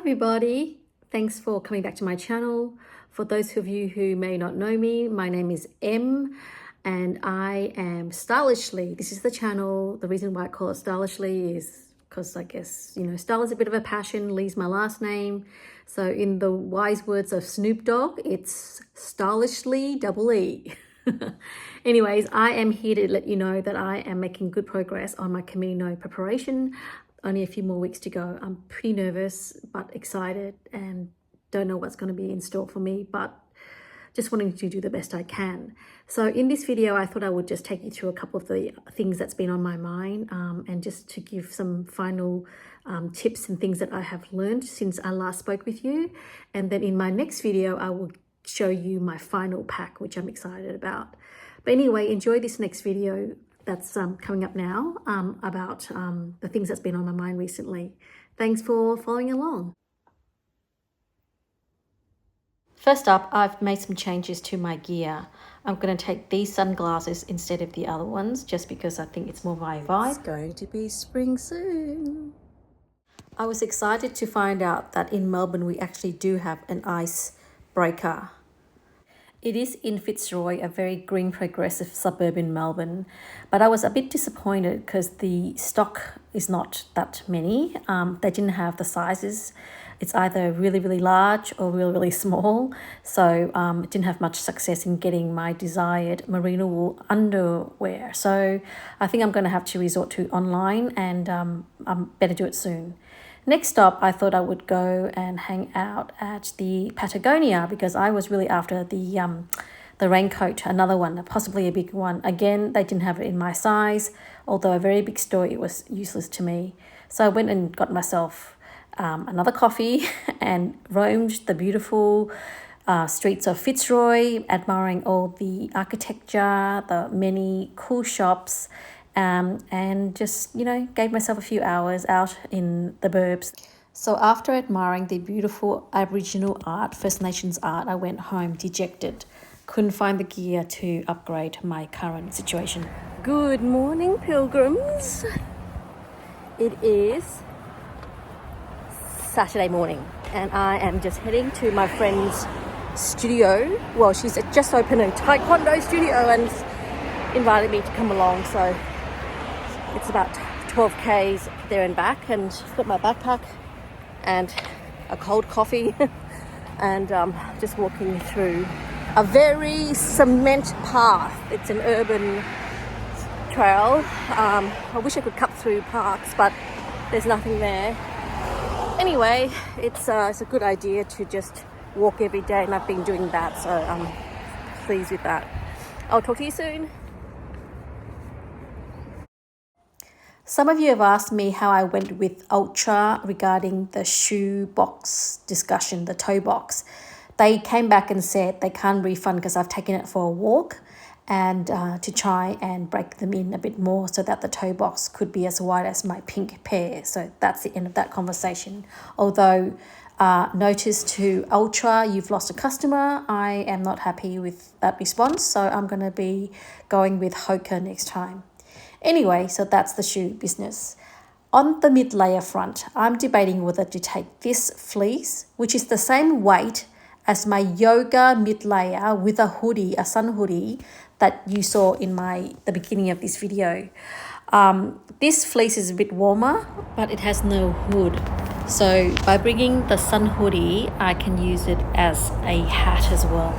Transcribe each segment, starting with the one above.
everybody, thanks for coming back to my channel. For those of you who may not know me, my name is Em and I am Stylishly. This is the channel. The reason why I call it Stylishly is because I guess, style is a bit of a passion. Lee's my last name. So in the wise words of Snoop Dogg, it's Stylishly double E. Anyways, I am here to let you know that I am making good progress on my Camino preparation. Only a few more weeks to go. I'm pretty nervous but excited and don't know what's going to be in store for me, but just wanting to do the best I can. So in this video, I thought I would just take you through a couple of the things that's been on my mind and just to give some final tips and things that I have learned since I last spoke with you. And then in my next video, I will show you my final pack, which I'm excited about. But anyway, enjoy this next video that's coming up now about the things that's been on my mind recently. Thanks for following along. First up, I've made some changes to my gear. I'm going to take these sunglasses instead of the other ones just because I think it's more my vibe. It's going to be spring soon. I was excited to find out that in Melbourne we actually do have an ice breaker. It is in Fitzroy, a very green progressive suburb in Melbourne, but I was a bit disappointed because the stock is not that many. They didn't have the sizes. It's either really, really large or really, really small. So it didn't have much success in getting my desired merino wool underwear. So I think I'm going to have to resort to online and I'm better do it soon. Next stop, I thought I would go and hang out at the Patagonia because I was really after the raincoat, another one, possibly a big one. Again, they didn't have it in my size, although a very big store, it was useless to me. So I went and got myself another coffee and roamed the beautiful streets of Fitzroy, admiring all the architecture, the many cool shops, and just, gave myself a few hours out in the burbs. So after admiring the beautiful Aboriginal art, First Nations art, I went home dejected. Couldn't find the gear to upgrade my current situation. Good morning, pilgrims. It is Saturday morning and I am just heading to my friend's studio. Well, she's just opened a taekwondo studio and invited me to come along, so it's about 12 k's there and back, and got my backpack and a cold coffee and just walking through a very cement path. It's an urban trail. I wish I could cut through parks, but there's nothing there. Anyway, it's a good idea to just walk every day, and I've been doing that, so I'm pleased with that. I'll talk to you soon. Some of you have asked me how I went with Ultra regarding the shoe box discussion, the toe box. They came back and said they can't refund because I've taken it for a walk and to try and break them in a bit more so that the toe box could be as wide as my pink pair. So that's the end of that conversation. Although notice to Ultra, you've lost a customer. I am not happy with that response, so I'm going to be going with Hoka next time. Anyway, so that's the shoe business. On the mid-layer front, I'm debating whether to take this fleece, which is the same weight as my yoga mid-layer with a hoodie, a sun hoodie that you saw in the beginning of this video. This fleece is a bit warmer, but it has no hood. So by bringing the sun hoodie, I can use it as a hat as well.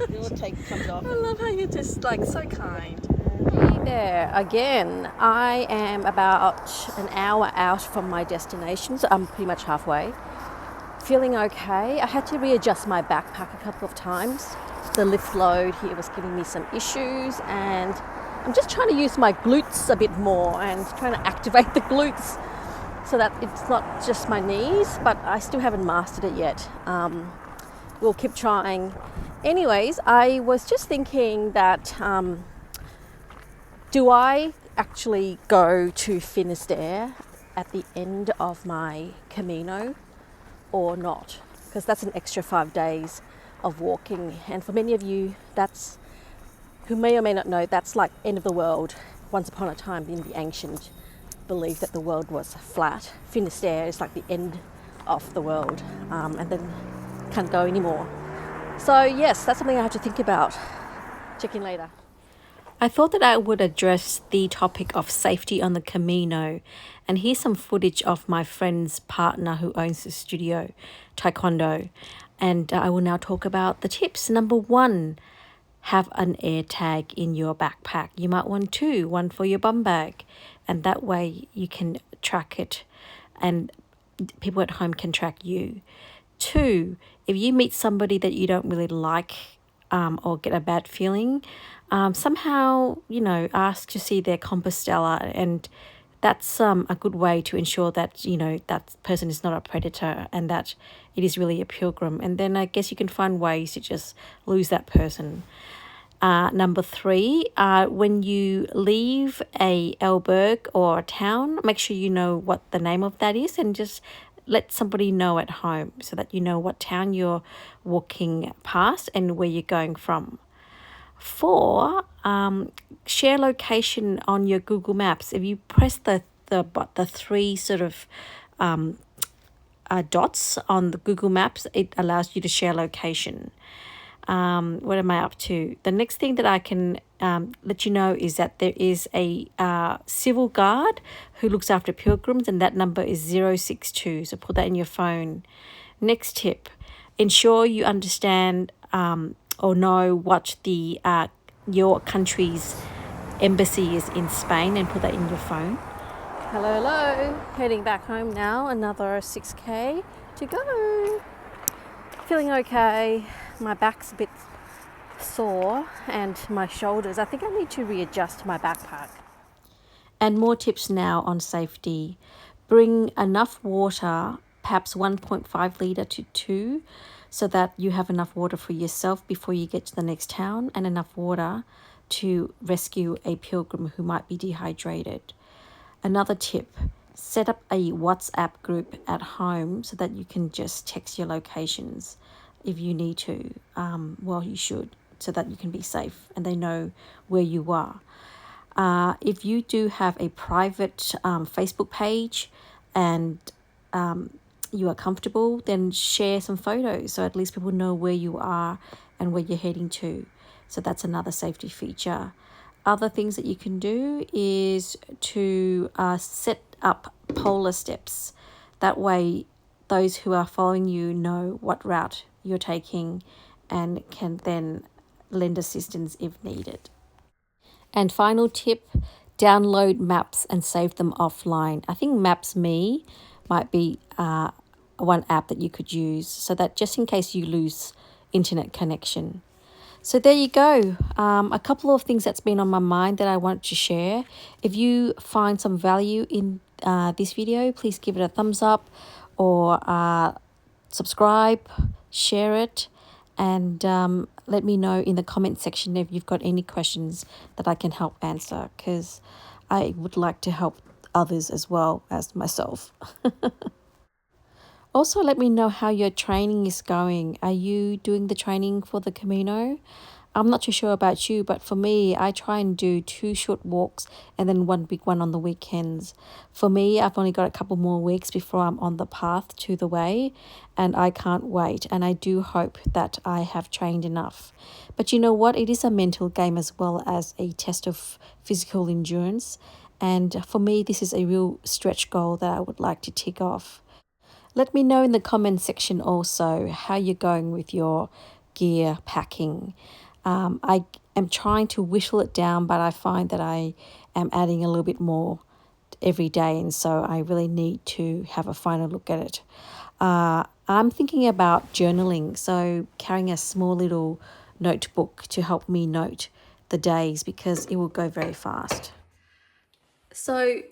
It all comes off. I love how you're just so kind. Hey there again. I am about an hour out from my destination, so I'm pretty much halfway. Feeling okay. I had to readjust my backpack a couple of times. The lift load here was giving me some issues, and I'm just trying to use my glutes a bit more and trying to activate the glutes so that it's not just my knees, but I still haven't mastered it yet. We'll keep trying. Anyways, I was just thinking that do I actually go to Finisterre at the end of my Camino or not? Because that's an extra 5 days of walking. And for many of you, who may or may not know, that's like end of the world, once upon a time in the ancient believed that the world was flat. Finisterre is like the end of the world, and then can't go anymore. So yes, that's something I have to think about. Check in later. I thought that I would address the topic of safety on the Camino, and here's some footage of my friend's partner who owns the studio, Taekwondo, and I will now talk about the tips. Number 1, have an air tag in your backpack. You might want 2, one for your bum bag, and that way you can track it and people at home can track you. 2, if you meet somebody that you don't really like or get a bad feeling, somehow, ask to see their Compostela, and that's a good way to ensure that, that person is not a predator and that it is really a pilgrim. And then I guess you can find ways to just lose that person. Number 3, when you leave a albergue or a town, make sure you know what the name of that is and just let somebody know at home so that you know what town you're walking past and where you're going from. 4, share location on your Google Maps. If you press the 3 sort of dots on the Google Maps, it allows you to share location. What am I up to? The next thing that I can let you know is that there is a civil guard who looks after pilgrims, and that number is 062. So put that in your phone. Next tip, ensure you understand or know what the your country's embassy is in Spain, and put that in your phone. Hello. Heading back home now. Another 6K to go. Feeling okay. My back's a bit sore and my shoulders. I think I need to readjust my backpack. And more tips now on safety. Bring enough water, perhaps 1.5 litre to 2, so that you have enough water for yourself before you get to the next town, and enough water to rescue a pilgrim who might be dehydrated. Another tip, set up a WhatsApp group at home so that you can just text your locations if you need to. Well, you should, so that you can be safe and they know where you are. If you do have a private Facebook page and you are comfortable, then share some photos so at least people know where you are and where you're heading to. So that's another safety feature. Other things that you can do is to set up polar steps. That way those who are following you know what route you're taking and can then lend assistance if needed. And final tip, download maps and save them offline. I think Maps.me might be one app that you could use so that just in case you lose internet connection. So there you go. A couple of things that's been on my mind that I want to share. If you find some value in this video, please give it a thumbs up or subscribe, share it, and let me know in the comment section if you've got any questions that I can help answer, because I would like to help others as well as myself. Also, let me know how your training is going. Are you doing the training for the Camino? I'm not too sure about you, but for me, I try and do 2 short walks and then 1 big one on the weekends. For me, I've only got a couple more weeks before I'm on the path to the way, and I can't wait. And I do hope that I have trained enough. But you know what? It is a mental game as well as a test of physical endurance. And for me, this is a real stretch goal that I would like to tick off. Let me know in the comment section also how you're going with your gear packing. I am trying to whittle it down, but I find that I am adding a little bit more every day, and so I really need to have a final look at it. I'm thinking about journaling, so carrying a small little notebook to help me note the days, because it will go very fast. So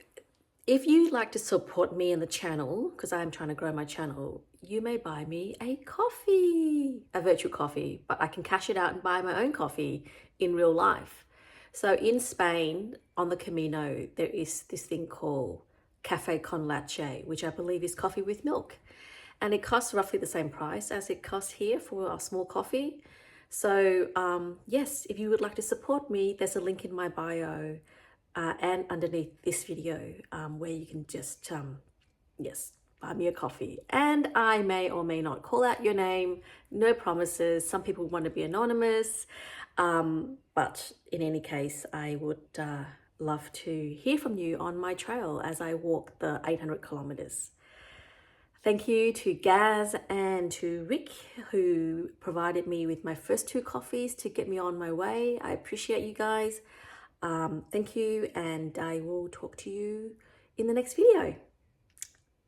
if you'd like to support me in the channel, because I'm trying to grow my channel, you may buy me a coffee, a virtual coffee, but I can cash it out and buy my own coffee in real life. So in Spain, on the Camino, there is this thing called Café con Leche, which I believe is coffee with milk. And it costs roughly the same price as it costs here for a small coffee. So yes, if you would like to support me, there's a link in my bio. and underneath this video, where you can just, yes, buy me a coffee. And I may or may not call out your name, no promises. Some people want to be anonymous, but in any case, I would love to hear from you on my trail as I walk the 800 kilometers. Thank you to Gaz and to Rick, who provided me with my first 2 coffees to get me on my way. I appreciate you guys. Thank you, and I will talk to you in the next video.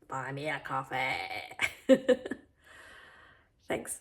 Buy me a coffee. Thanks.